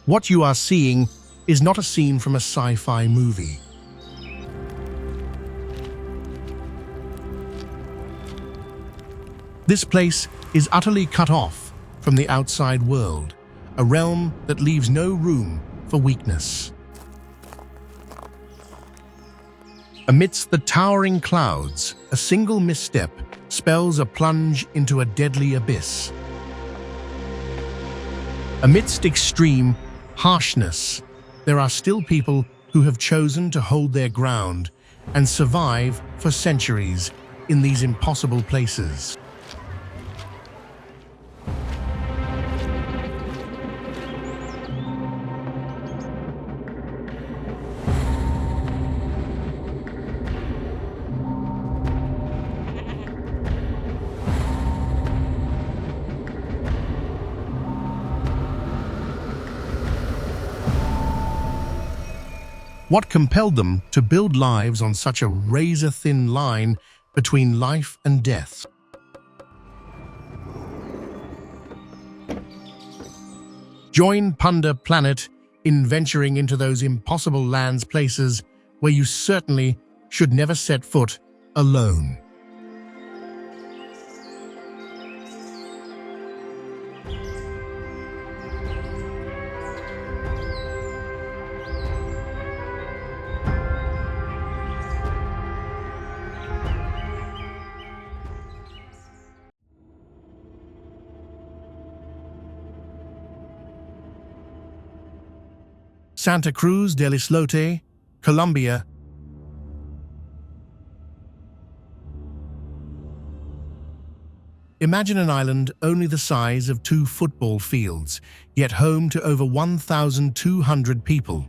What you are seeing is not a scene from a sci-fi movie. This place is utterly cut off from the outside world, a realm that leaves no room for weakness. Amidst the towering clouds, a single misstep spells a plunge into a deadly abyss. Amidst extreme harshness, there are still people who have chosen to hold their ground and survive for centuries in these impossible places. What compelled them to build lives on such a razor-thin line between life and death? Join punderplanet in venturing into those impossible lands, places where you certainly should never set foot alone. Santa Cruz del Islote, Colombia. Imagine an island only the size of 2 football fields, yet home to over 1,200 people.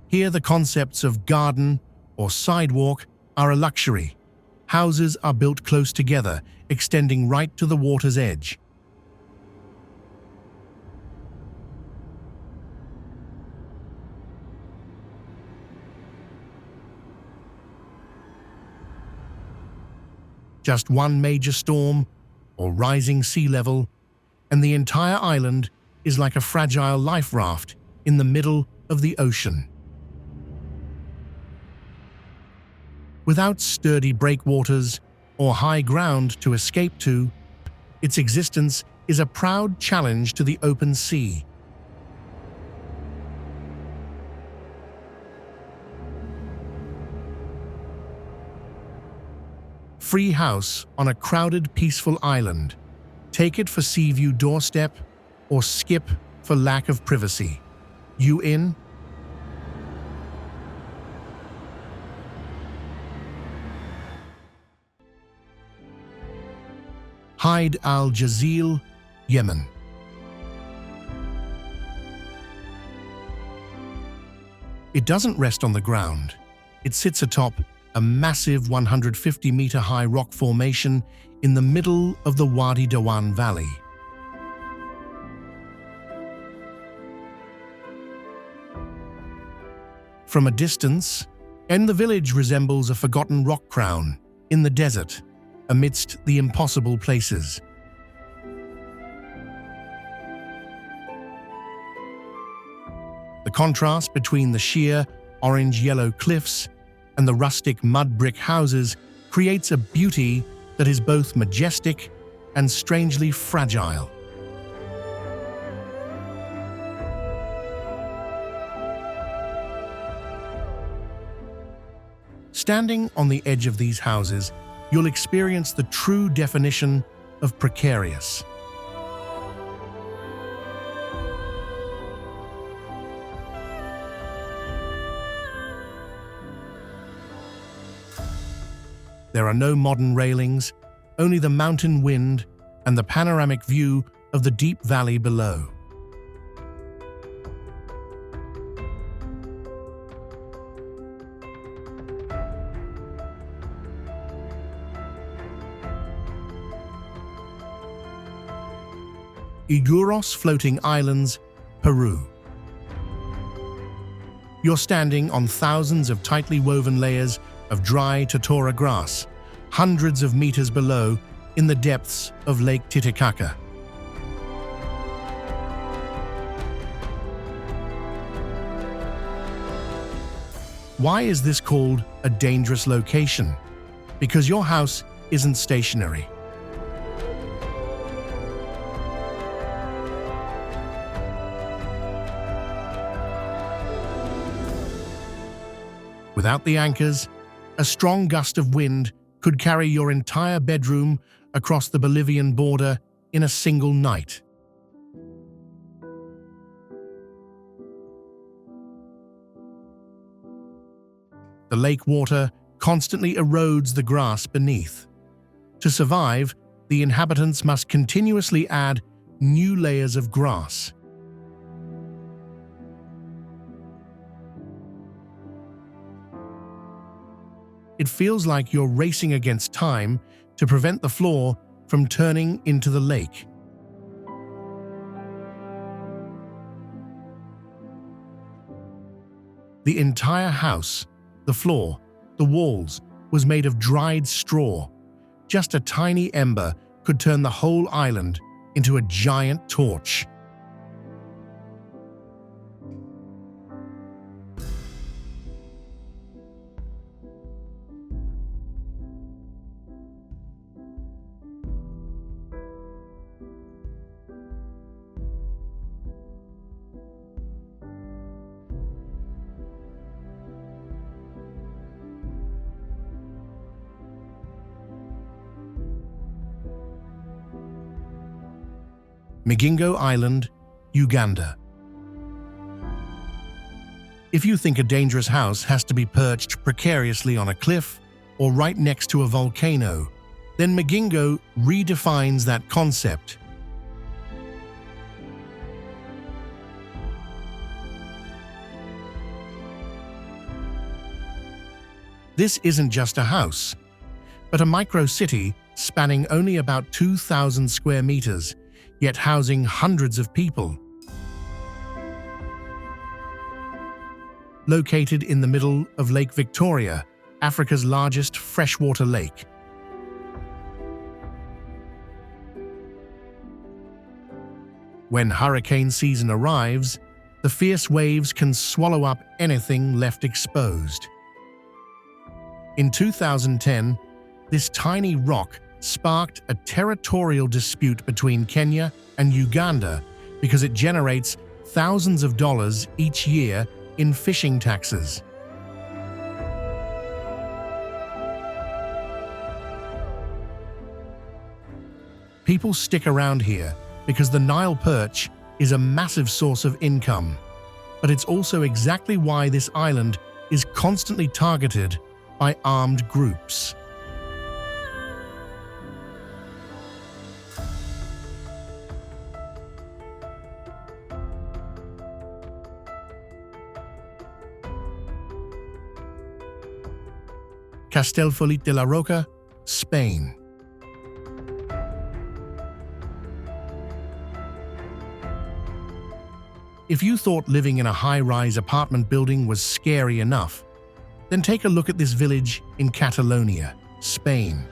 Here the concepts of garden or sidewalk are a luxury. Houses are built close together, extending right to the water's edge. Just one major storm or rising sea level, and the entire island is like a fragile life raft in the middle of the ocean. Without sturdy breakwaters or high ground to escape to, its existence is a proud challenge to the open sea. Free house on a crowded, peaceful island. Take it for sea view doorstep or skip for lack of privacy. You in? al-Jazil, Yemen. It doesn't rest on the ground. It sits atop a massive 150-meter-high rock formation in the middle of the Wadi Dogon Valley. From a distance, the village resembles a forgotten rock crown in the desert, amidst the impossible places. The contrast between the sheer orange-yellow cliffs and the rustic mud brick houses creates a beauty that is both majestic and strangely fragile. Standing on the edge of these houses, you'll experience the true definition of precarious. There are no modern railings, only the mountain wind and the panoramic view of the deep valley below. Uros floating islands, Peru. You're standing on thousands of tightly woven layers of dry Totora grass, hundreds of meters below in the depths of Lake Titicaca. Why is this called a dangerous location? Because your house isn't stationary. Without the anchors, a strong gust of wind could carry your entire bedroom across the Bolivian border in a single night. The lake water constantly erodes the grass beneath. To survive, the inhabitants must continuously add new layers of grass. It feels like you're racing against time to prevent the floor from turning into the lake. The entire house, the floor, the walls, was made of dried straw. Just a tiny ember could turn the whole island into a giant torch. Migingo Island, Uganda. If you think a dangerous house has to be perched precariously on a cliff or right next to a volcano, then Migingo redefines that concept. This isn't just a house, but a micro-city spanning only about 2,000 square meters, yet housing hundreds of people. Located in the middle of Lake Victoria, Africa's largest freshwater lake. When hurricane season arrives, the fierce waves can swallow up anything left exposed. In 2010, this tiny rock sparked a territorial dispute between Kenya and Uganda because it generates thousands of dollars each year in fishing taxes. People stick around here because the Nile perch is a massive source of income, but it's also exactly why this island is constantly targeted by armed groups. Castellfollit de la Roca, Spain. If you thought living in a high-rise apartment building was scary enough, then take a look at this village in Catalonia, Spain.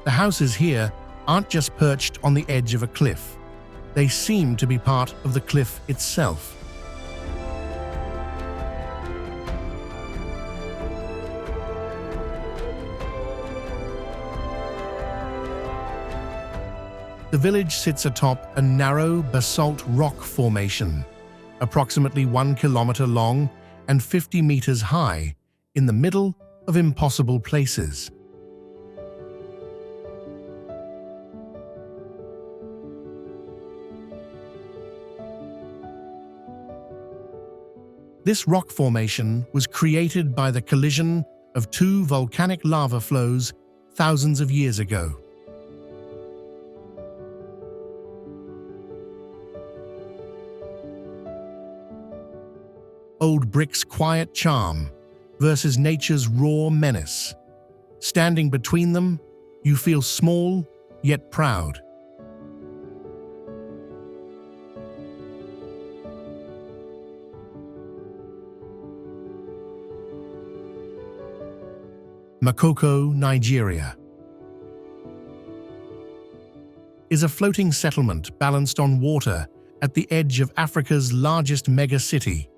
The houses here aren't just perched on the edge of a cliff. They seem to be part of the cliff itself. The village sits atop a narrow basalt rock formation, approximately 1 kilometer long and 50 meters high, in the middle of impossible places. This rock formation was created by the collision of two volcanic lava flows thousands of years ago. Old brick's quiet charm versus nature's raw menace. Standing between them, you feel small yet proud. Makoko, Nigeria, is a floating settlement balanced on water at the edge of Africa's largest mega-city.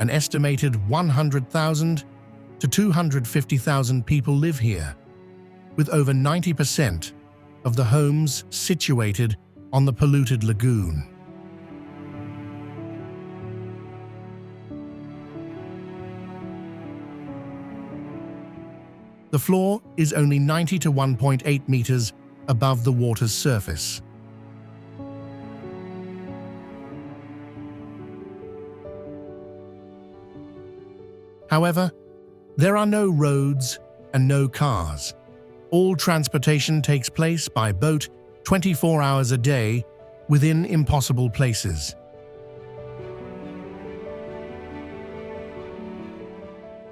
An estimated 100,000 to 250,000 people live here, with over 90% of the homes situated on the polluted lagoon. The floor is only 90 to 1.8 meters above the water's surface. However, there are no roads and no cars. All transportation takes place by boat 24 hours a day within impossible places.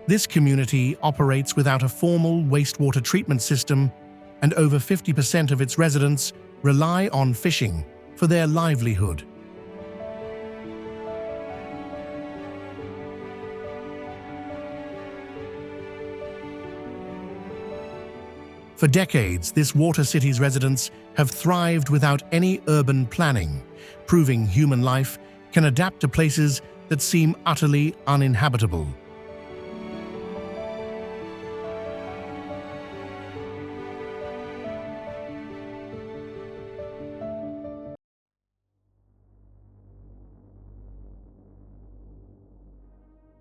This community operates without a formal wastewater treatment system, and over 50% of its residents rely on fishing for their livelihood. For decades, this water city's residents have thrived without any urban planning, proving human life can adapt to places that seem utterly uninhabitable.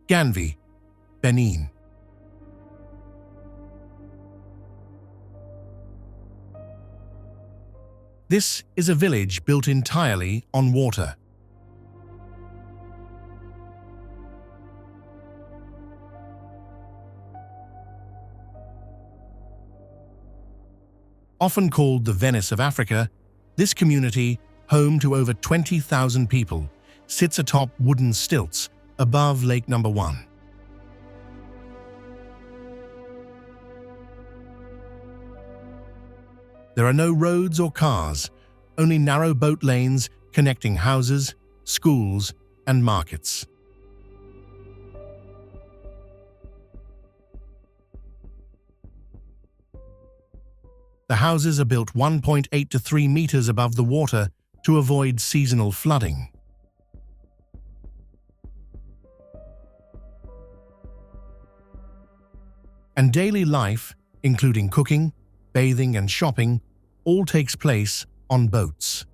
Ganvie, Benin. This is a village built entirely on water. Often called the Venice of Africa, this community, home to over 20,000 people, sits atop wooden stilts above Lake No. 1. There are no roads or cars, only narrow boat lanes connecting houses, schools, and markets. The houses are built 1.8 to 3 meters above the water to avoid seasonal flooding. And daily life, including cooking, bathing, and shopping, all takes place on boats.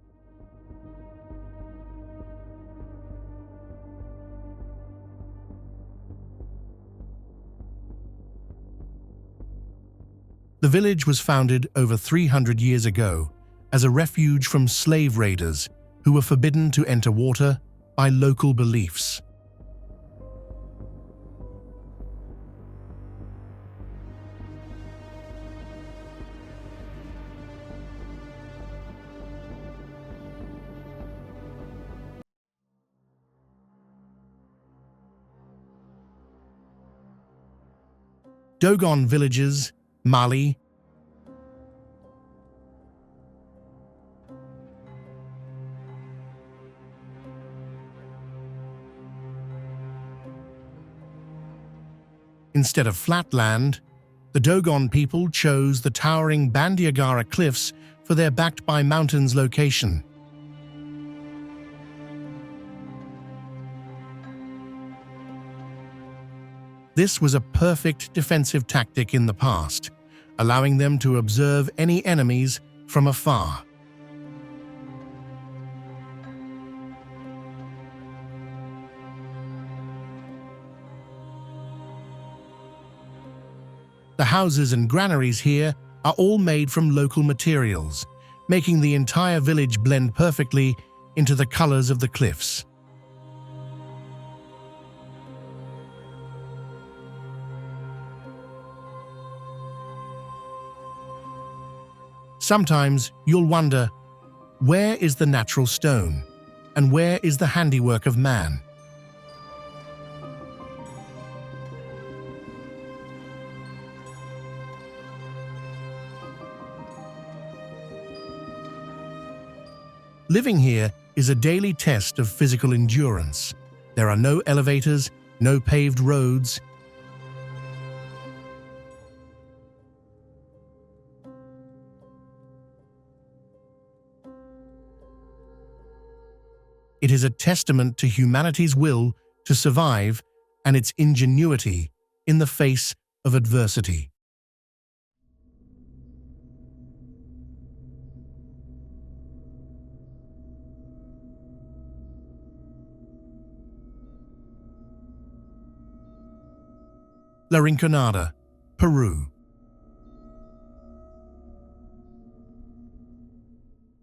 The village was founded over 300 years ago as a refuge from slave raiders who were forbidden to enter water by local beliefs. Dogon villages, Mali, instead of flat land, the Dogon people chose the towering Bandiagara cliffs for their backed by mountains location. This was a perfect defensive tactic in the past, allowing them to observe any enemies from afar. The houses and granaries here are all made from local materials, making the entire village blend perfectly into the colors of the cliffs. Sometimes you'll wonder, where is the natural stone, and where is the handiwork of man? Living here is a daily test of physical endurance. There are no elevators, no paved roads. It is a testament to humanity's will to survive and its ingenuity in the face of adversity. La Rinconada, Peru.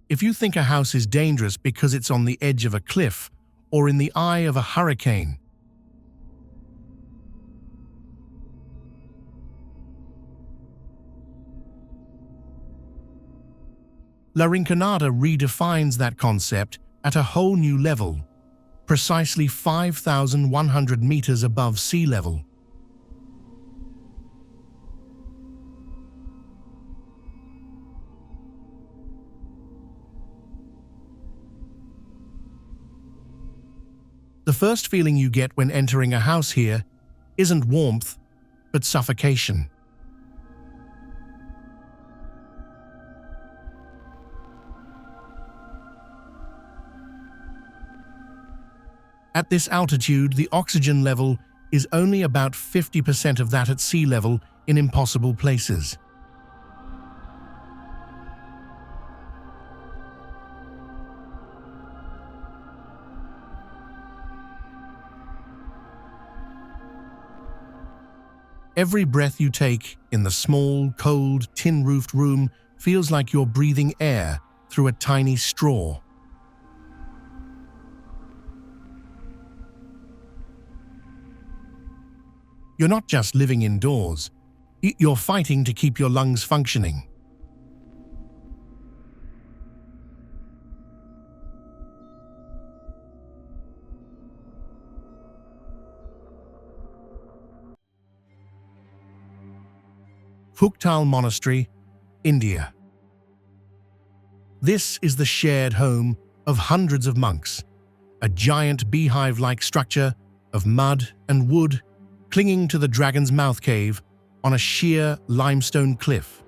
If you think a house is dangerous because it's on the edge of a cliff or in the eye of a hurricane, La Rinconada redefines that concept at a whole new level, precisely 5,100 meters above sea level. The first feeling you get when entering a house here isn't warmth, but suffocation. At this altitude, the oxygen level is only about 50% of that at sea level in impossible places. Every breath you take in the small, cold, tin-roofed room feels like you're breathing air through a tiny straw. You're not just living indoors, you're fighting to keep your lungs functioning. Phuktal Monastery, India. This is the shared home of hundreds of monks, a giant beehive-like structure of mud and wood clinging to the Dragon's Mouth cave on a sheer limestone cliff.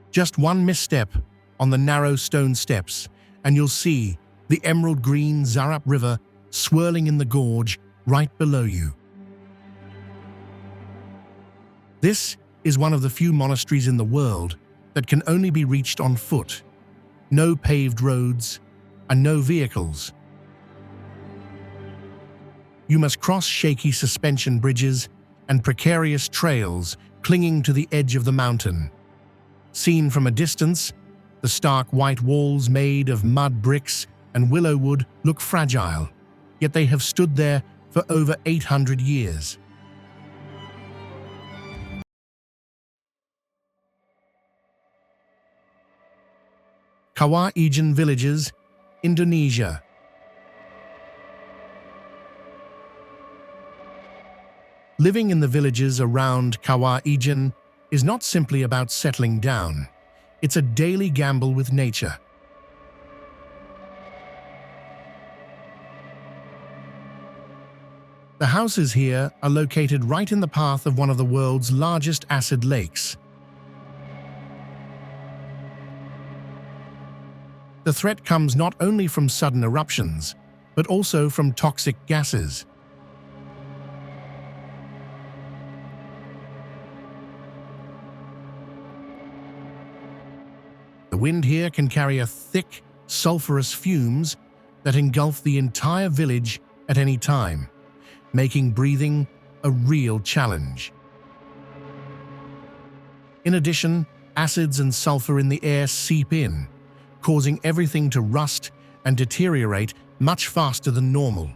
Just one misstep on the narrow stone steps, and you'll see the emerald-green Zarup River swirling in the gorge right below you. This is one of the few monasteries in the world that can only be reached on foot. No paved roads and no vehicles. You must cross shaky suspension bridges and precarious trails clinging to the edge of the mountain. Seen from a distance, the stark white walls made of mud bricks and willow wood look fragile, yet they have stood there for over 800 years. Kawah Ijen villages, Indonesia. Living in the villages around Kawah Ijen is not simply about settling down. It's a daily gamble with nature. The houses here are located right in the path of one of the world's largest acid lakes. The threat comes not only from sudden eruptions, but also from toxic gases. The wind here can carry a thick, sulfurous fumes that engulf the entire village at any time, making breathing a real challenge. In addition, acids and sulfur in the air seep in, causing everything to rust and deteriorate much faster than normal.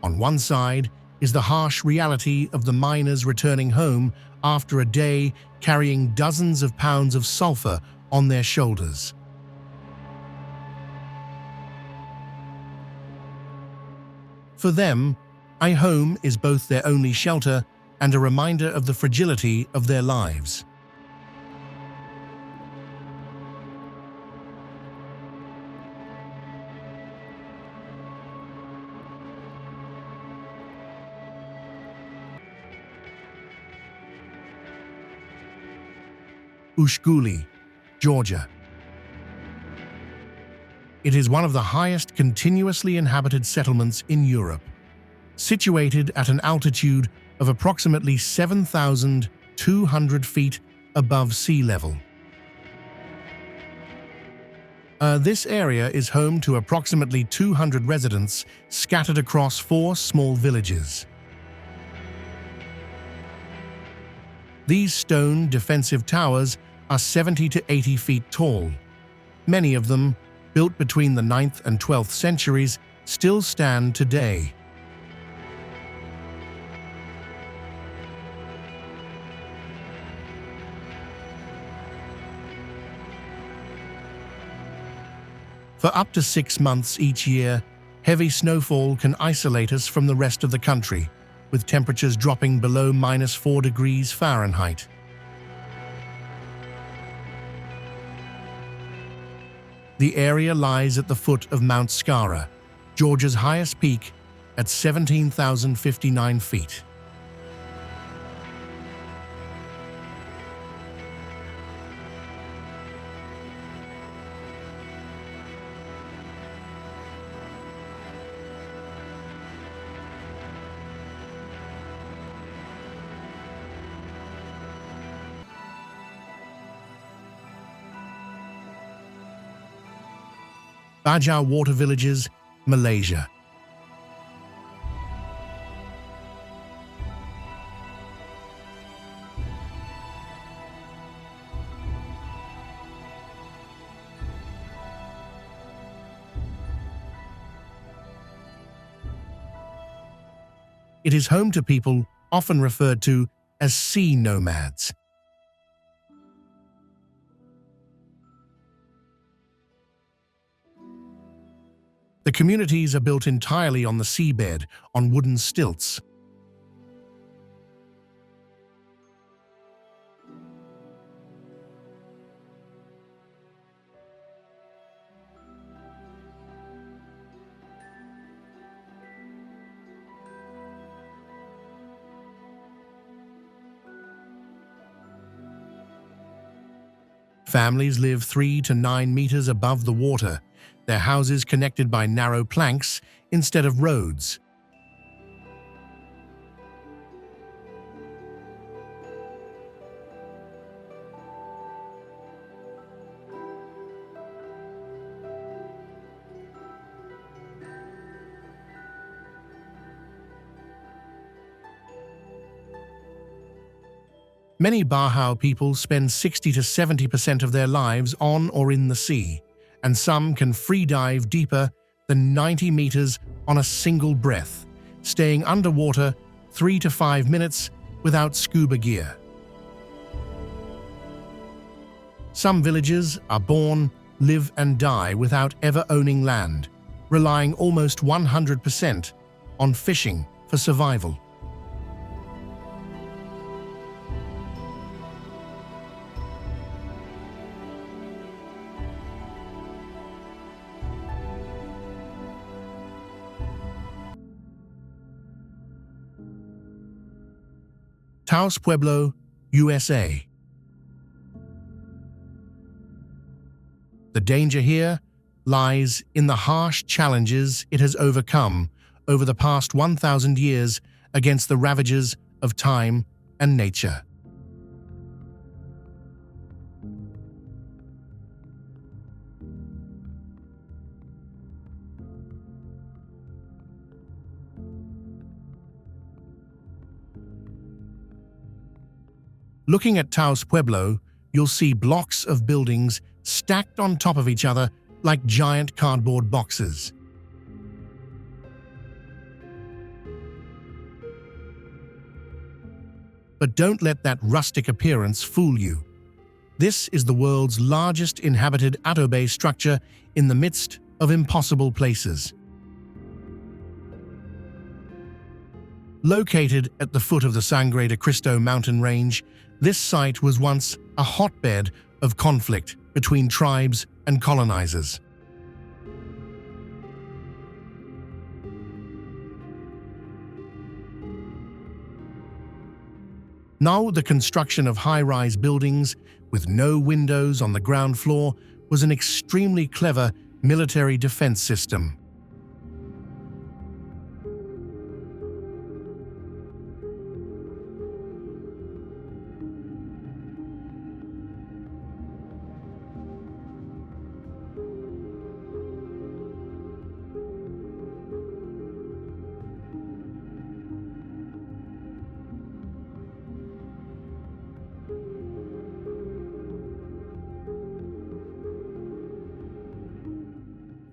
On one side is the harsh reality of the miners returning home after a day carrying dozens of pounds of sulfur on their shoulders. For them, a home is both their only shelter and a reminder of the fragility of their lives. Ushguli, Georgia. It is one of the highest continuously inhabited settlements in Europe, situated at an altitude of approximately 7,200 feet above sea level. This area is home to approximately 200 residents scattered across 4 small villages. These stone defensive towers are 70 to 80 feet tall. Many of them, built between the 9th and 12th centuries, still stand today. For up to 6 months each year, heavy snowfall can isolate us from the rest of the country, with temperatures dropping below -4 degrees Fahrenheit. The area lies at the foot of Mount Skara, Georgia's highest peak, at 17,059 feet. Bajau Water Villages, Malaysia. It is home to people often referred to as sea nomads. The communities are built entirely on the seabed, on wooden stilts. Families live 3 to 9 meters above the water, their houses connected by narrow planks instead of roads. Many Bajau people spend 60 to 70% of their lives on or in the sea, and some can free dive deeper than 90 meters on a single breath, staying underwater 3 to 5 minutes without scuba gear. Some villages are born, live and die without ever owning land, relying almost 100% on fishing for survival. Taos Pueblo, USA. The danger here lies in the harsh challenges it has overcome over the past 1,000 years against the ravages of time and nature. Looking at Taos Pueblo, you'll see blocks of buildings stacked on top of each other like giant cardboard boxes. But don't let that rustic appearance fool you. This is the world's largest inhabited adobe structure in the midst of impossible places. Located at the foot of the Sangre de Cristo mountain range, this site was once a hotbed of conflict between tribes and colonizers. Now, the construction of high-rise buildings with no windows on the ground floor was an extremely clever military defense system.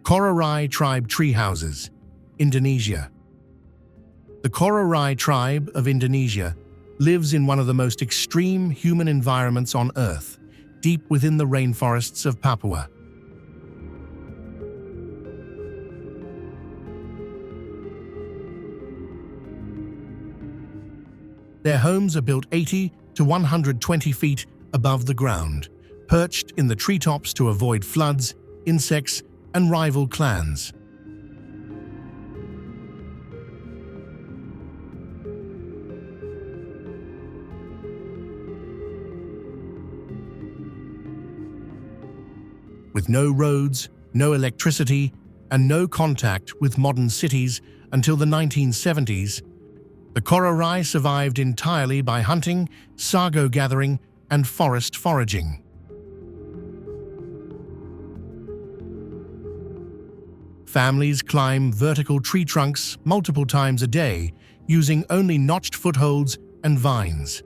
Kororai tribe tree houses, Indonesia. The Kororai tribe of Indonesia lives in one of the most extreme human environments on Earth, deep within the rainforests of Papua. Their homes are built 80 to 120 feet above the ground, perched in the treetops to avoid floods, insects, and rival clans. With no roads, no electricity, and no contact with modern cities until the 1970s, the Kororai survived entirely by hunting, sago gathering, and forest foraging. Families climb vertical tree trunks multiple times a day, using only notched footholds and vines.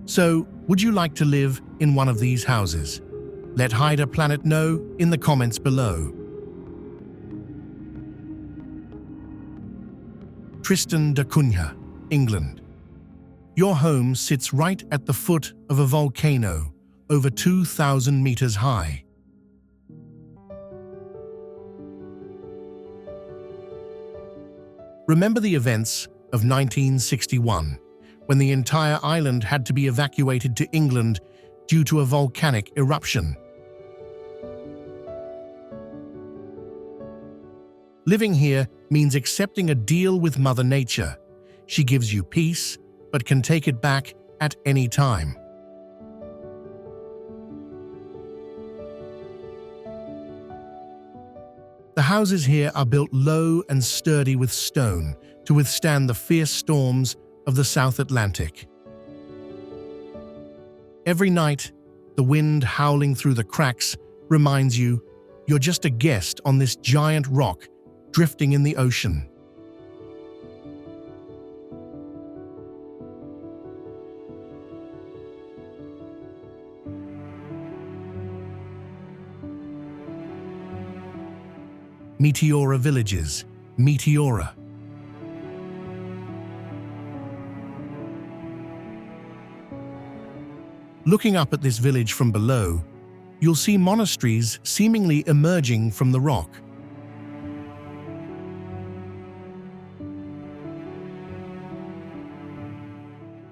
So, would you like to live in one of these houses? Let Planet know in the comments below. Tristan da Cunha, England. Your home sits right at the foot of a volcano, over 2,000 meters high. Remember the events of 1961, when the entire island had to be evacuated to England due to a volcanic eruption. Living here means accepting a deal with Mother Nature. She gives you peace, but can take it back at any time. The houses here are built low and sturdy with stone to withstand the fierce storms of the South Atlantic. Every night, the wind howling through the cracks reminds you you're just a guest on this giant rock drifting in the ocean. Meteora villages, Meteora. Looking up at this village from below, you'll see monasteries seemingly emerging from the rock.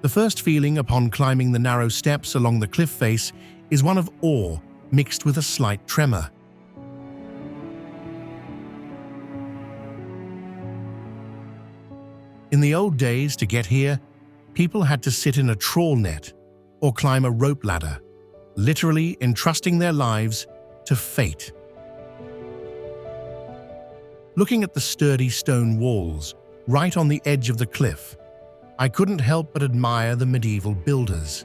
The first feeling upon climbing the narrow steps along the cliff face is one of awe mixed with a slight tremor. In the old days, to get here, people had to sit in a trawl net or climb a rope ladder, literally entrusting their lives to fate. Looking at the sturdy stone walls right on the edge of the cliff, I couldn't help but admire the medieval builders.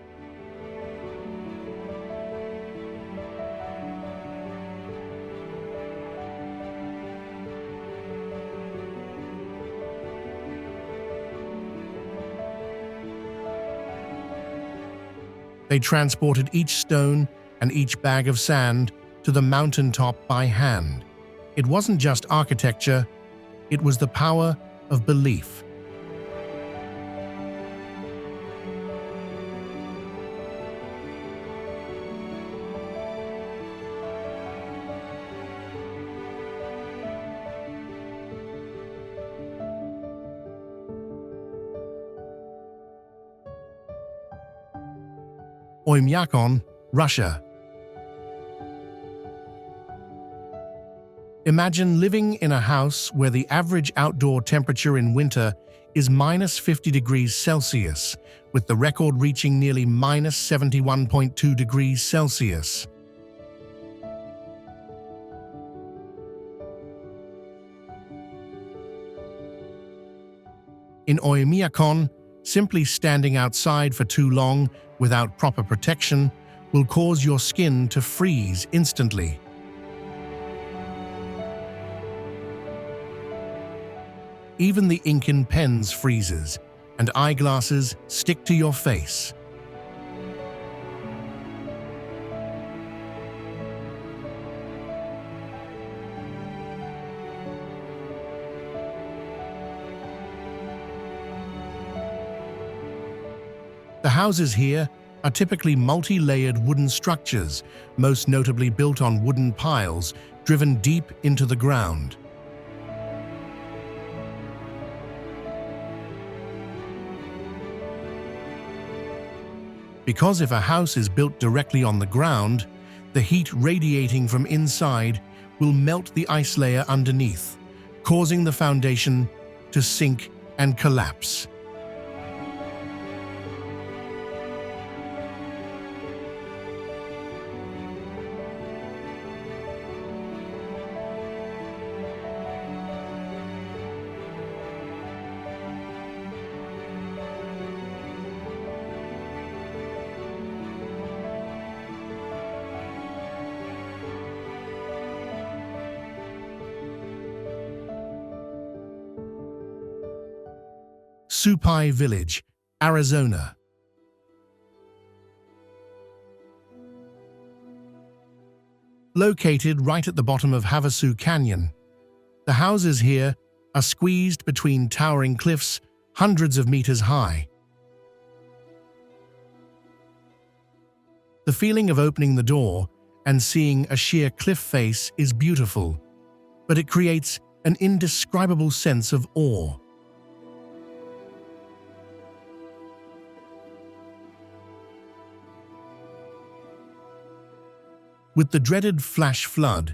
They transported each stone and each bag of sand to the mountaintop by hand. It wasn't just architecture, it was the power of belief. Oymyakon, Russia. Imagine living in a house where the average outdoor temperature in winter is minus 50 degrees Celsius, with the record reaching nearly minus 71.2 degrees Celsius. In Oymyakon, simply standing outside for too long without proper protection will cause your skin to freeze instantly. Even the ink in pens freezes, and eyeglasses stick to your face. The houses here are typically multi-layered wooden structures, most notably built on wooden piles driven deep into the ground. Because if a house is built directly on the ground, the heat radiating from inside will melt the ice layer underneath, causing the foundation to sink and collapse. Supai Village, Arizona. Located right at the bottom of Havasu Canyon, the houses here are squeezed between towering cliffs hundreds of meters high. The feeling of opening the door and seeing a sheer cliff face is beautiful, but it creates an indescribable sense of awe. With the dreaded flash flood,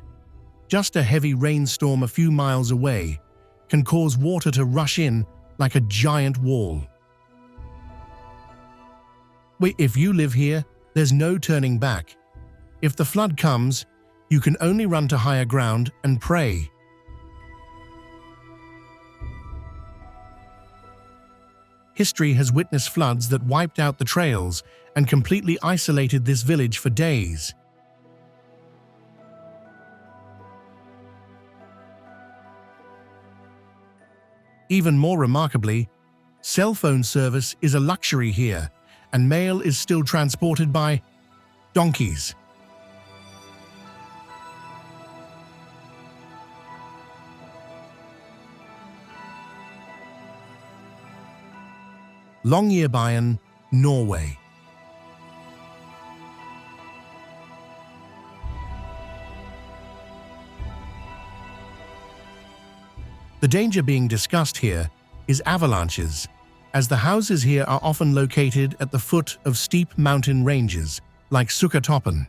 just a heavy rainstorm a few miles away can cause water to rush in like a giant wall. If you live here, there's no turning back. If the flood comes, you can only run to higher ground and pray. History has witnessed floods that wiped out the trails and completely isolated this village for days. Even more remarkably, cell phone service is a luxury here, and mail is still transported by donkeys. Longyearbyen, Norway. The danger being discussed here is avalanches, as the houses here are often located at the foot of steep mountain ranges, like Sukatoppen.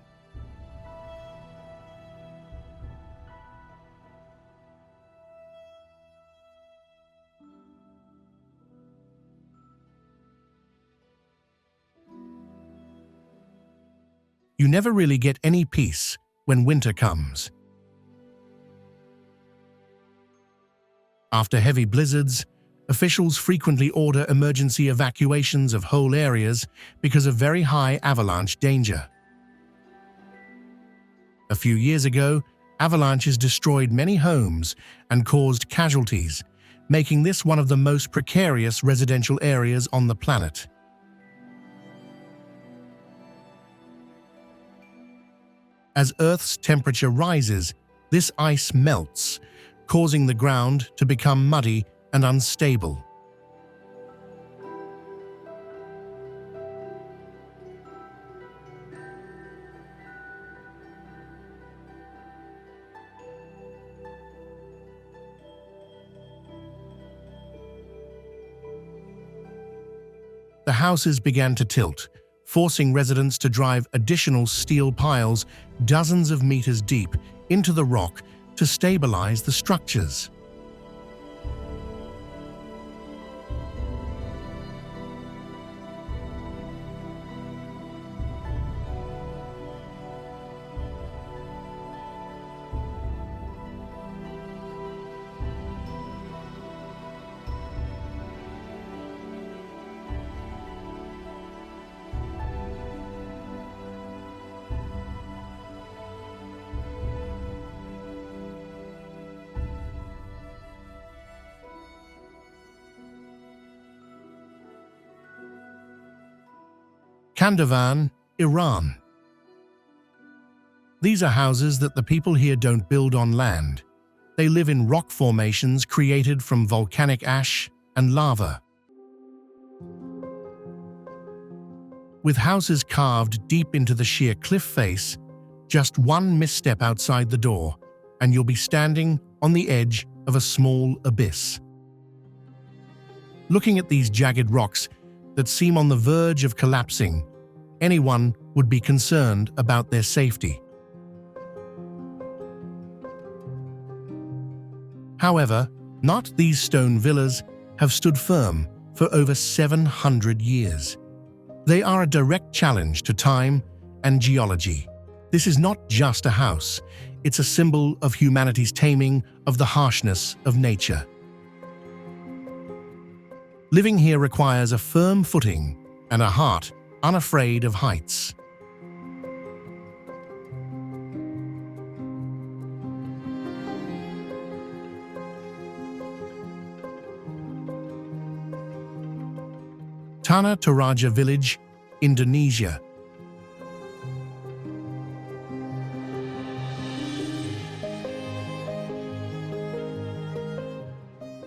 You never really get any peace when winter comes. After heavy blizzards, officials frequently order emergency evacuations of whole areas because of very high avalanche danger. A few years ago, avalanches destroyed many homes and caused casualties, making this one of the most precarious residential areas on the planet. As Earth's temperature rises, this ice melts, causing the ground to become muddy and unstable. The houses began to tilt, forcing residents to drive additional steel piles dozens of meters deep into the rock to stabilize the structures. Kandavan, Iran. These are houses that the people here don't build on land. They live in rock formations created from volcanic ash and lava. With houses carved deep into the sheer cliff face, just one misstep outside the door, and you'll be standing on the edge of a small abyss. Looking at these jagged rocks that seem on the verge of collapsing, anyone would be concerned about their safety. However, not these stone villas have stood firm for over 700 years. They are a direct challenge to time and geology. This is not just a house, it's a symbol of humanity's taming of the harshness of nature. Living here requires a firm footing and a heart unafraid of heights. Tanah Toraja village, Indonesia.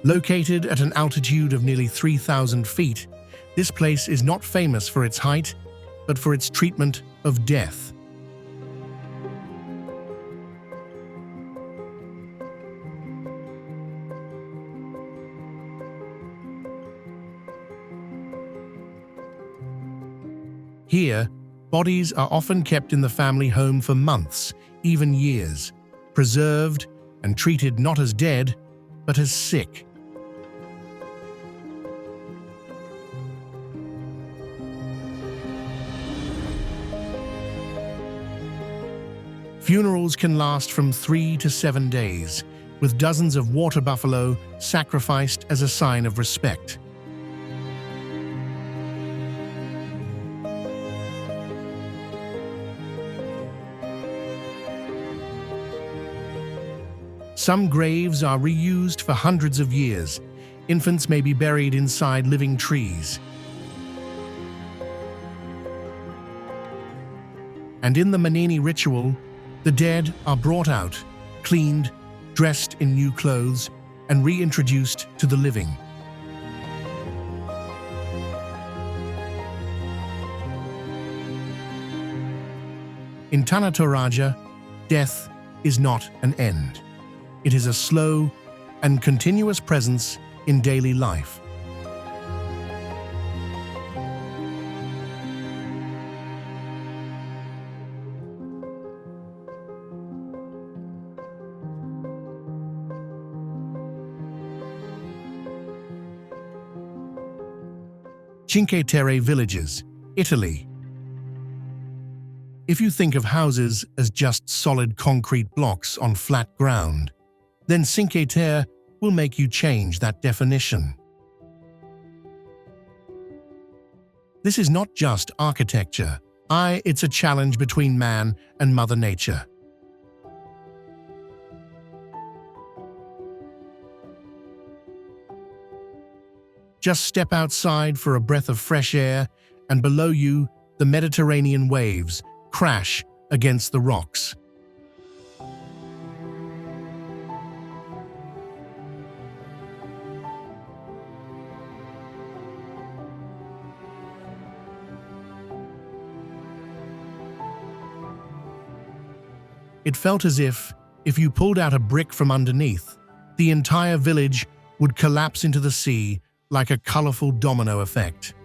Located at an altitude of nearly 3,000 feet, this place is not famous for its height, but for its treatment of death. Here, bodies are often kept in the family home for months, even years, preserved and treated not as dead, but as sick. Funerals can last from 3 to 7 days, with dozens of water buffalo sacrificed as a sign of respect. Some graves are reused for hundreds of years. Infants may be buried inside living trees. And in the Manini ritual, the dead are brought out, cleaned, dressed in new clothes, and reintroduced to the living. In Tanah Toraja, death is not an end. It is a slow and continuous presence in daily life. Cinque Terre villages, Italy. If you think of houses as just solid concrete blocks on flat ground, then Cinque Terre will make you change that definition. This is not just architecture. It's a challenge between man and Mother Nature. Just step outside for a breath of fresh air, and below you, the Mediterranean waves crash against the rocks. It felt as if you pulled out a brick from underneath, the entire village would collapse into the sea like a colorful domino effect.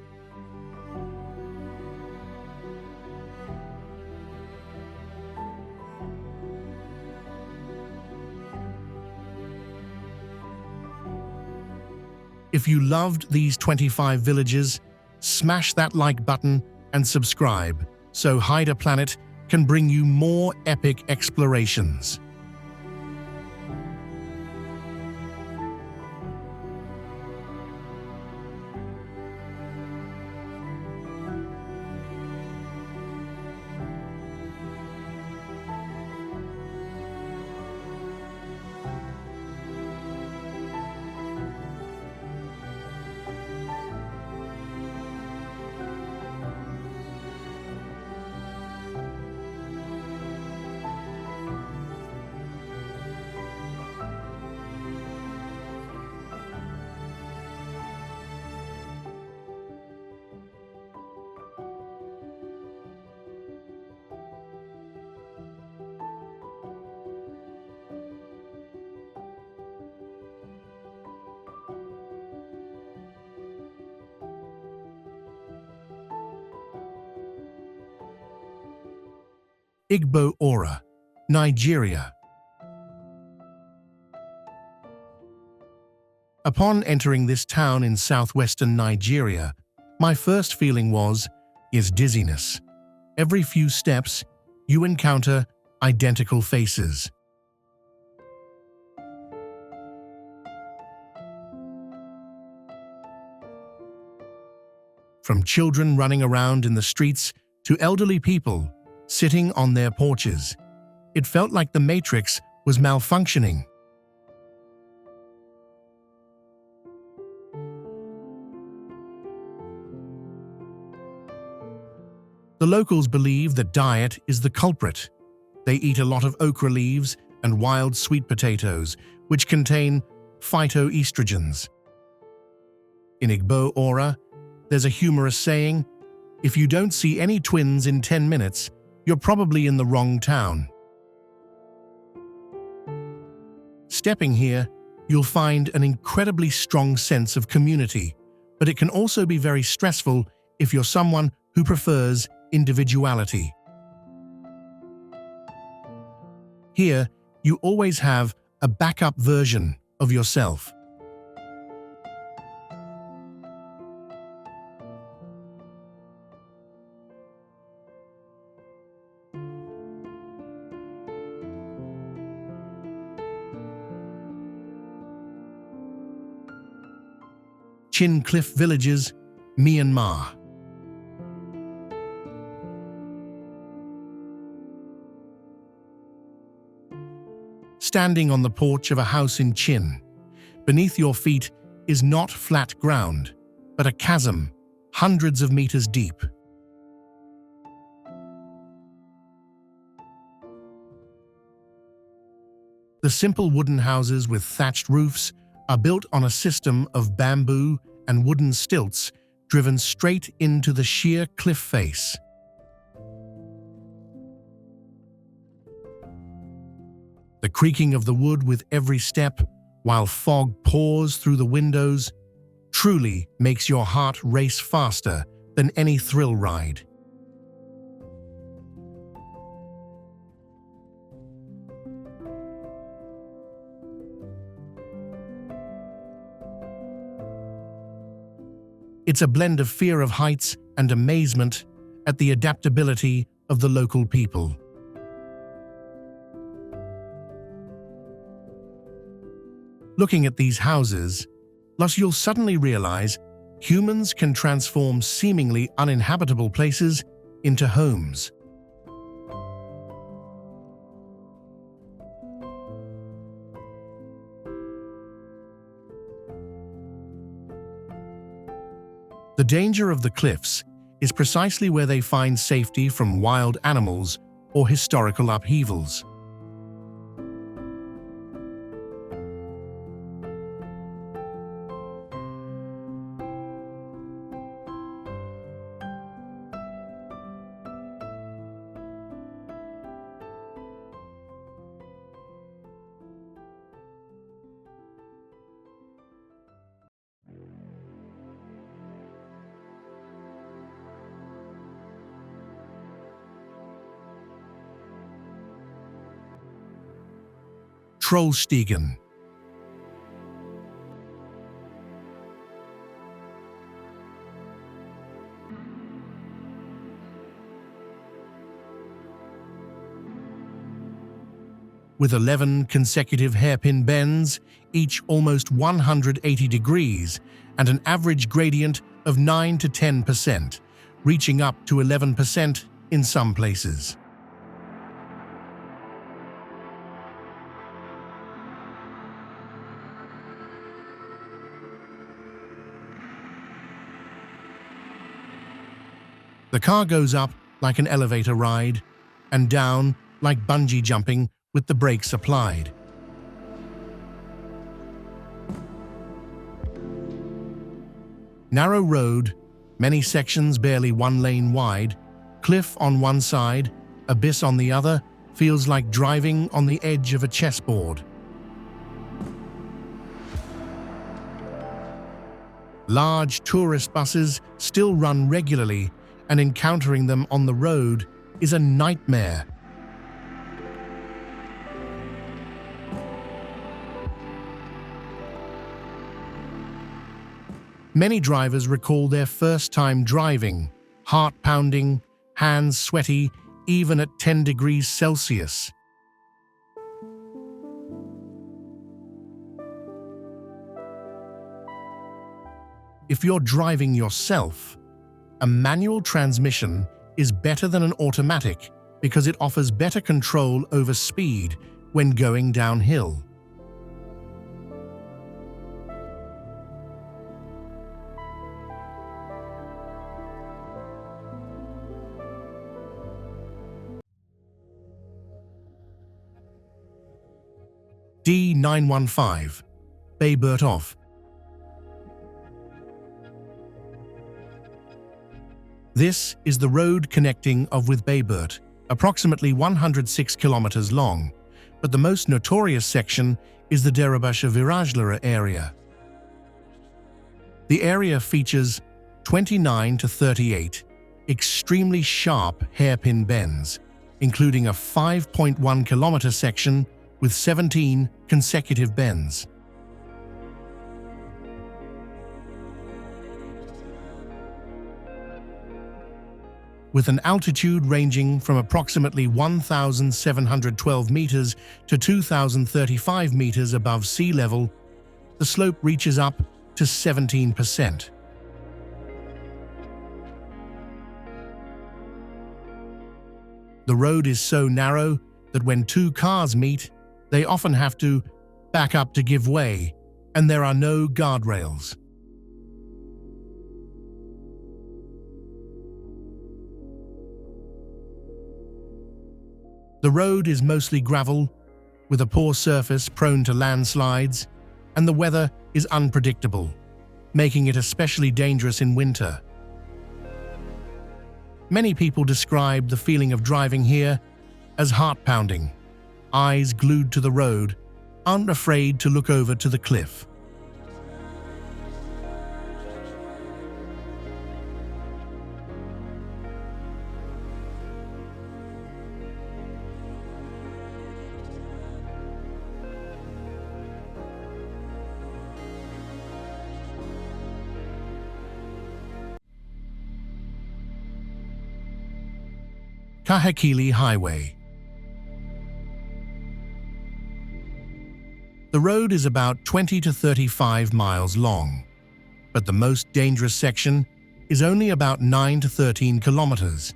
If you loved these 25 villages, smash that like button and subscribe so Hide a Planet can bring you more epic explorations. Igbo Ora, Nigeria. Upon entering this town in southwestern Nigeria, my first feeling is dizziness. Every few steps, you encounter identical faces. From children running around in the streets to elderly people sitting on their porches, it felt like the Matrix was malfunctioning. The locals believe that diet is the culprit. They eat a lot of okra leaves and wild sweet potatoes, which contain phytoestrogens. In Igbo Ora, there's a humorous saying, "If you don't see any twins in 10 minutes, you're probably in the wrong town." Stepping here, you'll find an incredibly strong sense of community, but it can also be very stressful if you're someone who prefers individuality. Here, you always have a backup version of yourself. Chin Cliff Villages, Myanmar. Standing on the porch of a house in Chin, beneath your feet is not flat ground, but a chasm hundreds of meters deep. The simple wooden houses with thatched roofs are built on a system of bamboo and wooden stilts driven straight into the sheer cliff face. The creaking of the wood with every step, while fog pours through the windows, truly makes your heart race faster than any thrill ride. It's a blend of fear of heights and amazement at the adaptability of the local people. Looking at these houses, you'll suddenly realize humans can transform seemingly uninhabitable places into homes. The danger of the cliffs is precisely where they find safety from wild animals or historical upheavals. Trollstigen. with 11 consecutive hairpin bends, each almost 180 degrees, and an average gradient of 9 to 10%, reaching up to 11% in some places. The car goes up like an elevator ride and down like bungee jumping with the brakes applied. Narrow road, many sections barely 1 lane wide, cliff on one side, abyss on the other, feels like driving on the edge of a chessboard. Large tourist buses still run regularly, and encountering them on the road is a nightmare. Many drivers recall their first time driving, heart pounding, hands sweaty, even at 10 degrees Celsius. If you're driving yourself, a manual transmission is better than an automatic because it offers better control over speed when going downhill. D915, Bayburt off. This is the road connecting with Bayburt, approximately 106 kilometers long, but the most notorious section is the Derabasha Virajlara area. The area features 29 to 38 extremely sharp hairpin bends, including a 5.1 kilometer section with 17 consecutive bends. With an altitude ranging from approximately 1,712 meters to 2,035 meters above sea level, the slope reaches up to 17%. The road is so narrow that when two cars meet, they often have to back up to give way, and there are no guardrails. The road is mostly gravel, with a poor surface prone to landslides, and the weather is unpredictable, making it especially dangerous in winter. Many people describe the feeling of driving here as heart-pounding, eyes glued to the road, unafraid to look over to the cliff. Kahekili Highway. The road is about 20 to 35 miles long, but the most dangerous section is only about 9 to 13 kilometers.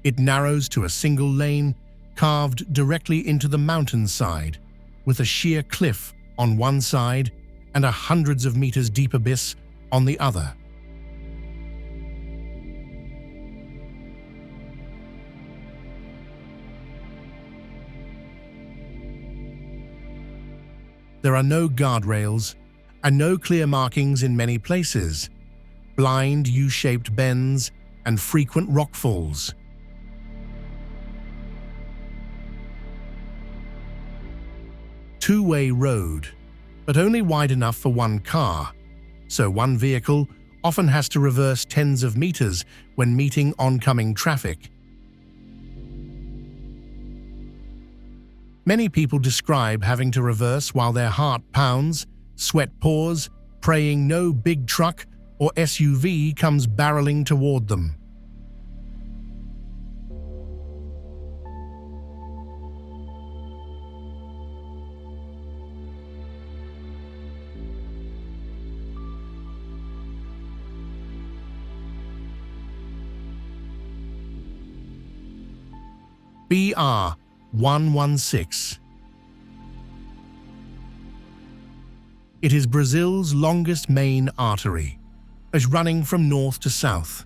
It narrows to a single lane carved directly into the mountainside, with a sheer cliff on one side and a hundreds of meters deep abyss on the other. There are no guardrails and no clear markings in many places, blind U-shaped bends and frequent rockfalls. Two-way road, but only wide enough for one car, so one vehicle often has to reverse tens of meters when meeting oncoming traffic. Many people describe having to reverse while their heart pounds, sweat pours, praying no big truck or SUV comes barreling toward them. BR 116. It is Brazil's longest main artery, as running from north to south.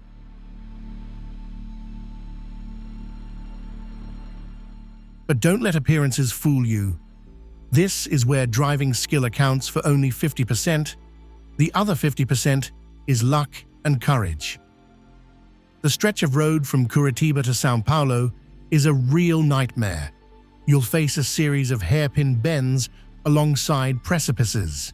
But don't let appearances fool you. This is where driving skill accounts for only 50%. The other 50% is luck and courage. The stretch of road from Curitiba to São Paulo is a real nightmare. You'll face a series of hairpin bends alongside precipices.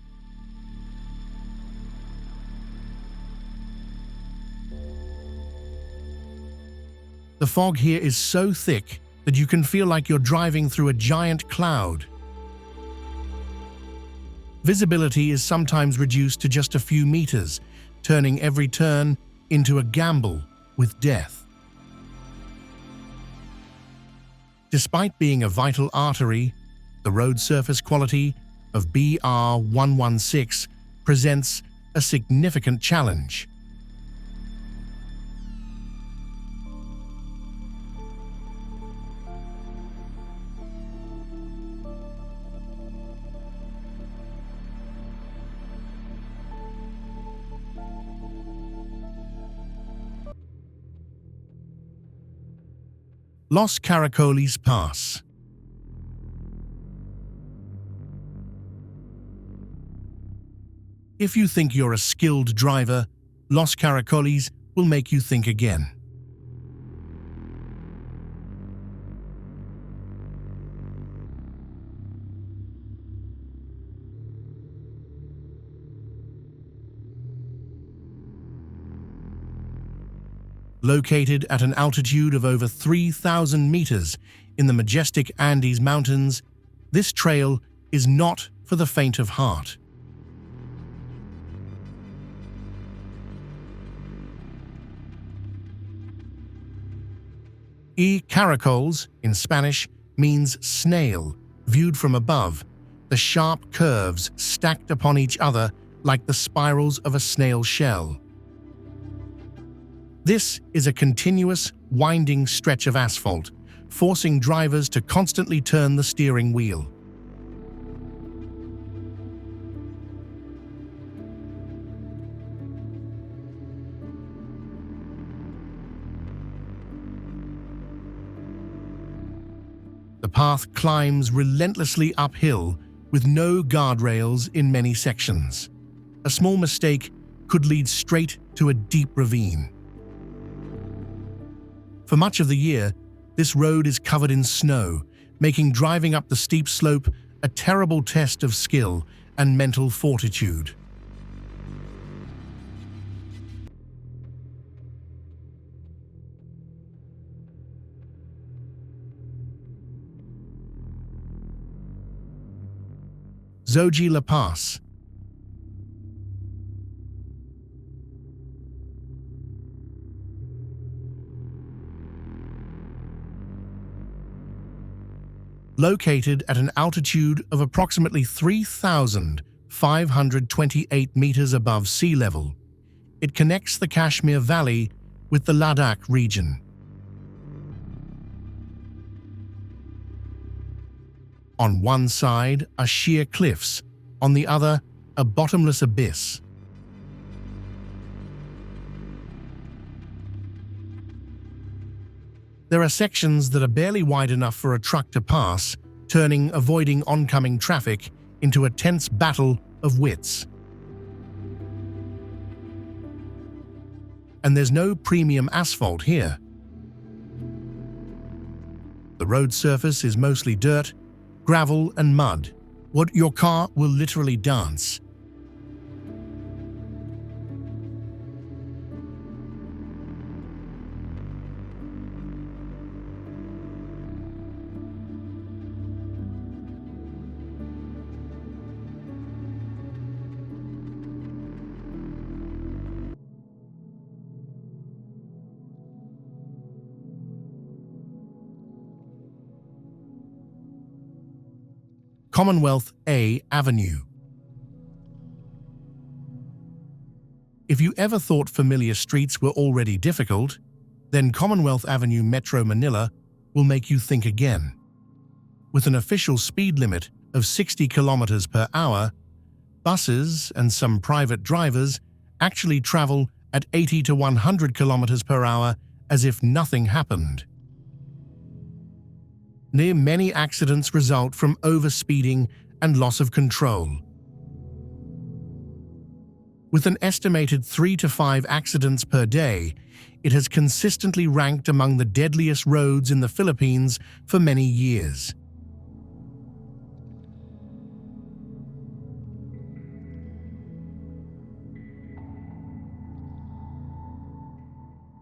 The fog here is so thick that you can feel like you're driving through a giant cloud. Visibility is sometimes reduced to just a few meters, turning every turn into a gamble with death. Despite being a vital artery, the road surface quality of BR 116 presents a significant challenge. Los Caracoles Pass. If you think you're a skilled driver, Los Caracoles will make you think again. Located at an altitude of over 3,000 meters in the majestic Andes Mountains, this trail is not for the faint of heart. Caracoles, in Spanish, means snail, viewed from above, the sharp curves stacked upon each other like the spirals of a snail shell. This is a continuous, winding stretch of asphalt, forcing drivers to constantly turn the steering wheel. The path climbs relentlessly uphill with no guardrails in many sections. A small mistake could lead straight to a deep ravine. For much of the year, this road is covered in snow, making driving up the steep slope a terrible test of skill and mental fortitude. Zogila Pass. Located at an altitude of approximately 3,528 meters above sea level, it connects the Kashmir Valley with the Ladakh region. On one side are sheer cliffs, on the other, a bottomless abyss. There are sections that are barely wide enough for a truck to pass, turning avoiding oncoming traffic into a tense battle of wits. And there's no premium asphalt here. The road surface is mostly dirt, gravel and mud. Your car will literally dance. Commonwealth A Avenue. If you ever thought familiar streets were already difficult, then Commonwealth Avenue, Metro Manila, will make you think again. With an official speed limit of 60 kilometers per hour, buses and some private drivers actually travel at 80 to 100 kilometers per hour as if nothing happened. Near many accidents result from overspeeding and loss of control. With an estimated 3 to 5 accidents per day, it has consistently ranked among the deadliest roads in the Philippines for many years.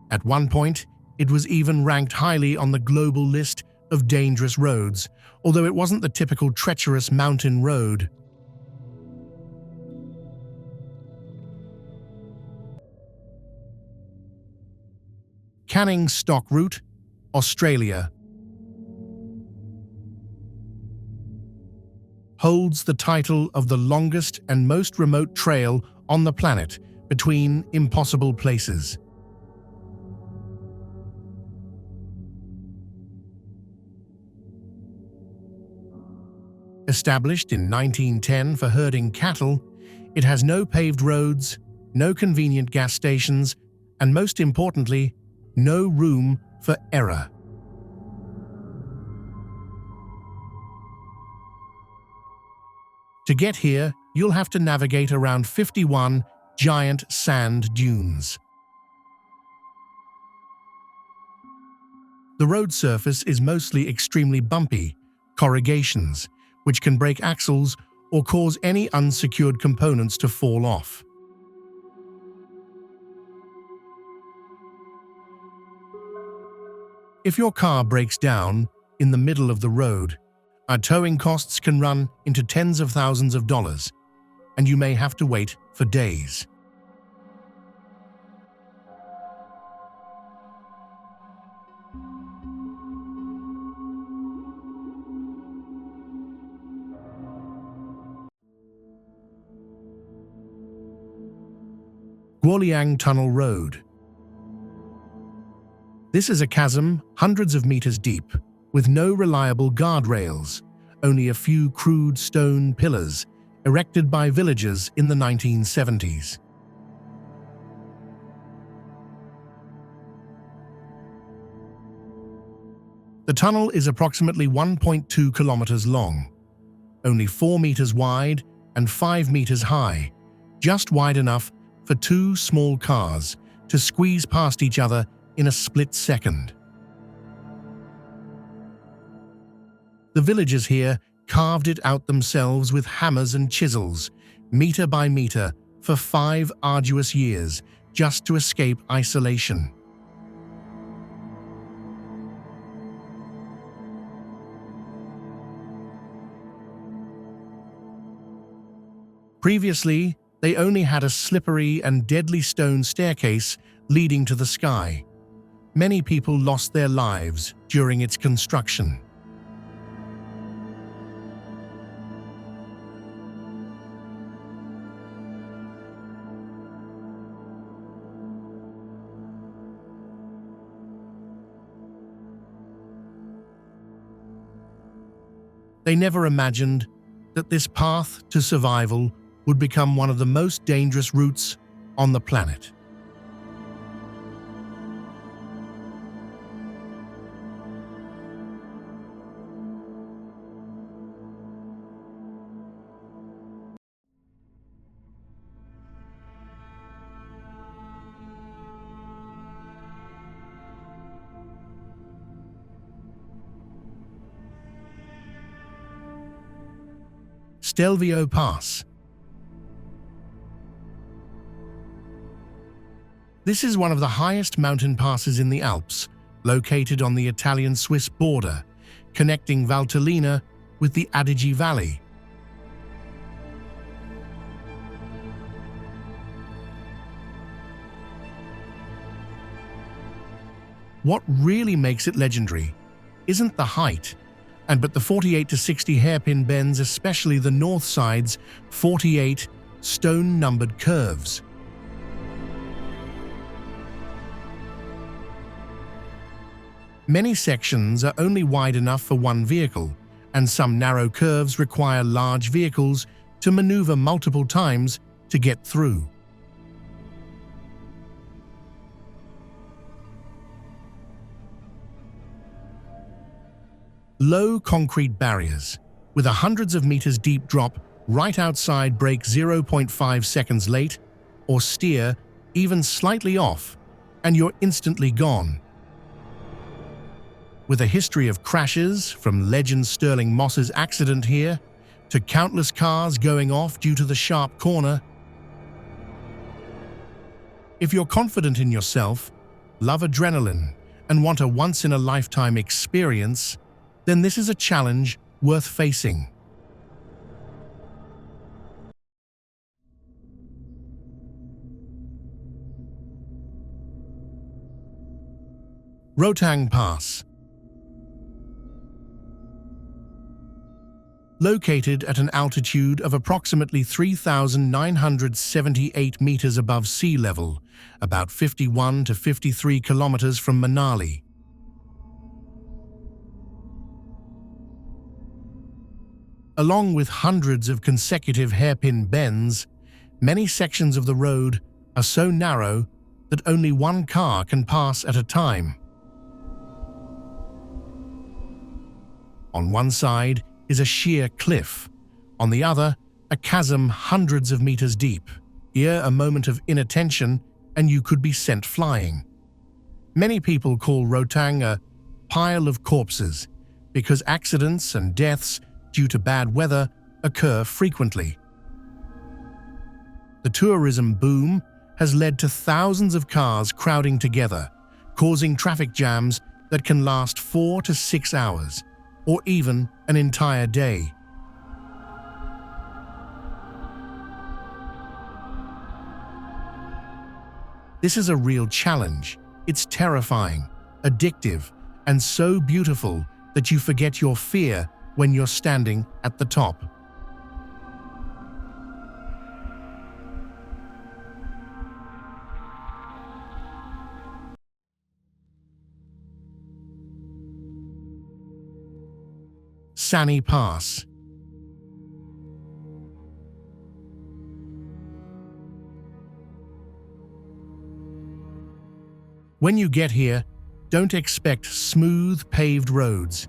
At one point, it was even ranked highly on the global list of dangerous roads, although it wasn't the typical treacherous mountain road. Canning Stock Route, Australia, holds the title of the longest and most remote trail on the planet between impossible places. Established in 1910 for herding cattle, it has no paved roads, no convenient gas stations, and most importantly, no room for error. To get here, you'll have to navigate around 51 giant sand dunes. The road surface is mostly extremely bumpy, corrugations, which can break axles or cause any unsecured components to fall off. If your car breaks down in the middle of the road, our towing costs can run into tens of thousands of dollars, and you may have to wait for days. Guoliang Tunnel Road. This is a chasm hundreds of meters deep, with no reliable guardrails, only a few crude stone pillars erected by villagers in the 1970s. The tunnel is approximately 1.2 kilometers long, only 4 meters wide and 5 meters high, just wide enough for 2 small cars to squeeze past each other in a split second. The villagers here carved it out themselves with hammers and chisels, meter by meter, for 5 arduous years, just to escape isolation. Previously, they only had a slippery and deadly stone staircase leading to the sky. Many people lost their lives during its construction. They never imagined that this path to survival would become one of the most dangerous routes on the planet. Stelvio Pass. This is one of the highest mountain passes in the Alps, located on the Italian-Swiss border, connecting Valtellina with the Adige Valley. What really makes it legendary isn't the height, but the 48 to 60 hairpin bends, especially the north side's 48 stone-numbered curves. Many sections are only wide enough for one vehicle, and some narrow curves require large vehicles to maneuver multiple times to get through. Low concrete barriers, with a hundreds of meters deep drop right outside, brake 0.5 seconds late, or steer even slightly off, and you're instantly gone. With a history of crashes, from legend Sterling Moss's accident here, to countless cars going off due to the sharp corner. If you're confident in yourself, love adrenaline, and want a once-in-a-lifetime experience, then this is a challenge worth facing. Rotang Pass. Located at an altitude of approximately 3,978 meters above sea level, about 51 to 53 kilometers from Manali. Along with hundreds of consecutive hairpin bends, many sections of the road are so narrow that only one car can pass at a time. On one side is a sheer cliff, on the other, a chasm hundreds of meters deep. Here, a moment of inattention and you could be sent flying. Many people call Rotang a pile of corpses because accidents and deaths due to bad weather occur frequently. The tourism boom has led to thousands of cars crowding together, causing traffic jams that can last 4 to 6 hours, or even an entire day. This is a real challenge. It's terrifying, addictive, and so beautiful that you forget your fear when you're standing at the top. Sani Pass. When you get here, don't expect smooth paved roads,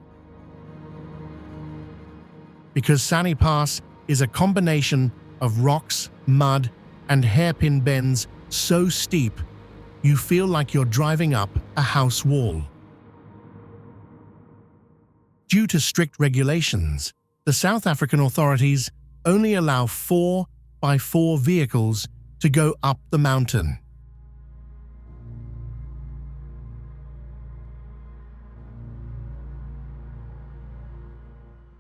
because Sani Pass is a combination of rocks, mud, and hairpin bends so steep you feel like you're driving up a house wall. Due to strict regulations, the South African authorities only allow 4x4 vehicles to go up the mountain.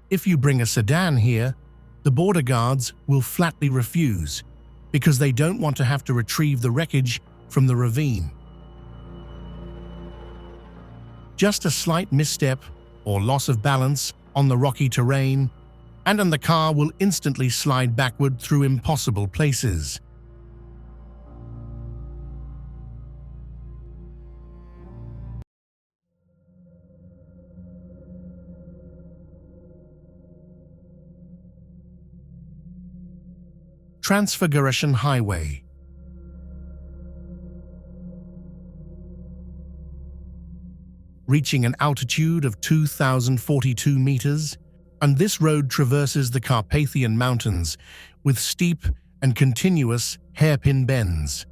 If you bring a sedan here, the border guards will flatly refuse because they don't want to have to retrieve the wreckage from the ravine. Just a slight misstep or loss of balance on the rocky terrain, and then the car will instantly slide backward through impossible places. Transfiguration Highway. Reaching an altitude of 2,042 meters, and this road traverses the Carpathian Mountains with steep and continuous hairpin bends.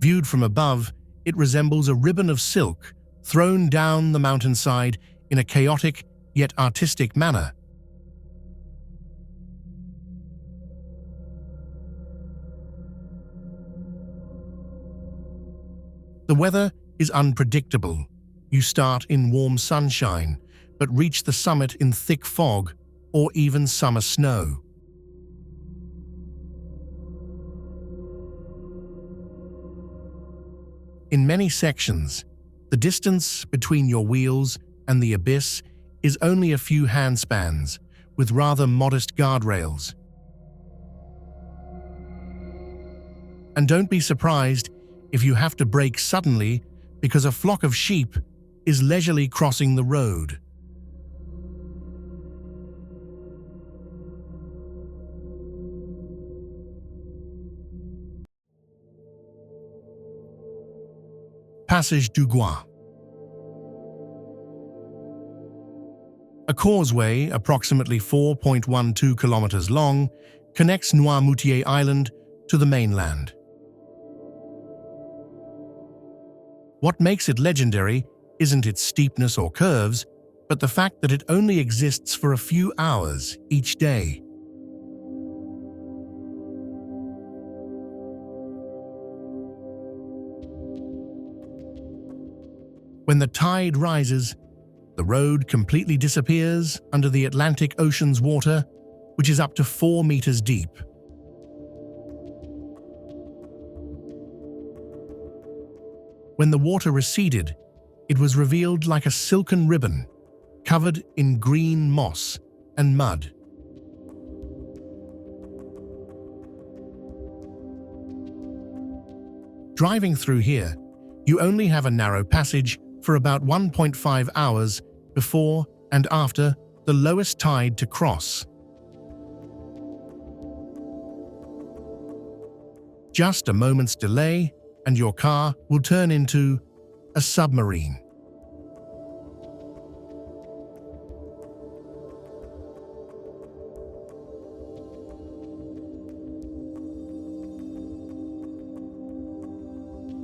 Viewed from above, it resembles a ribbon of silk thrown down the mountainside in a chaotic yet artistic manner. The weather is unpredictable. You start in warm sunshine, but reach the summit in thick fog or even summer snow. In many sections, the distance between your wheels and the abyss is only a few handspans, with rather modest guardrails. And don't be surprised if you have to brake suddenly because a flock of sheep is leisurely crossing the road. Passage du Gois. A causeway, approximately 4.12 kilometers long, connects Noirmoutier Island to the mainland. What makes it legendary isn't its steepness or curves, but the fact that it only exists for a few hours each day. When the tide rises, the road completely disappears under the Atlantic Ocean's water, which is up to 4 meters deep. When the water receded, it was revealed like a silken ribbon, covered in green moss and mud. Driving through here, you only have a narrow passage for about 1.5 hours before and after the lowest tide to cross. Just a moment's delay, and your car will turn into a submarine.